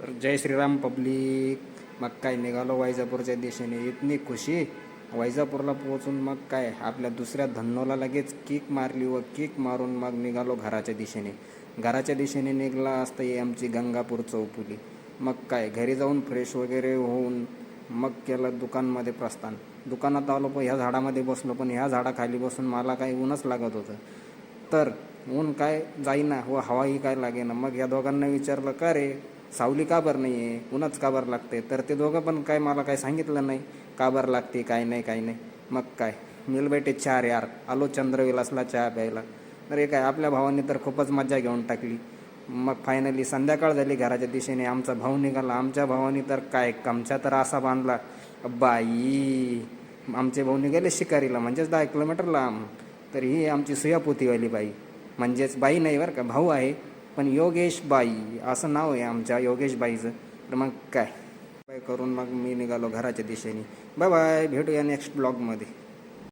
तर जय श्रीराम पब्लिक. मग काय निघालो वैजापूरच्या दिशेने. इतनी खुशी. वैजापूरला पोहोचून मग काय आपल्या दुसऱ्या धन्नोला लगेच किक मारली व किक मारून मग निघालो घराच्या दिशेने. घराच्या दिशेने निघाला असता ही आमची गंगापूर चौफुली. मग काय घरी जाऊन फ्रेश वगैरे होऊन मग केलं दुकानमध्ये प्रस्थान. दुकानात आलो पण ह्या झाडामध्ये बसलो, पण ह्या झाडाखाली बसून मला काही ऊनच लागत होतं. तर ऊन काय जाईना व हवाही काय लागेना. मग या दोघांना विचारलं, का रे सावली का बरं नाही आहे, ऊनच का बरं लागते. तर ते दोघं पण काय मला काय सांगितलं नाही का बरं लागते, काय नाही काय नाही. मग काय मिल बेटे चार यार, आलो चंद्रविलासला चहा प्यायला. तर हे काय आपल्या भावांनी तर खूपच मजा घेऊन टाकली. मग फायनली संध्याकाळ झाली. घराच्या दिशेने आमचा भाऊ निघाला. आमच्या भावानी तर काय कमचा तर असा बांधला बाई. आमचे भाऊ निघाले शिकारीला, म्हणजेच 10 किलोमीटर लांब. तर ही आमची सुयापोतीवाली बाई, म्हणजेच बाई नाही बरं का, भाऊ आहे पण योगेश बाई असं नाव आहे आमच्या योगेश बाईचं. तर मग काय करून मग मी निघालो घराच्या दिशेने. बाय बाय, भेटूया नेक्स्ट ब्लॉगमध्ये.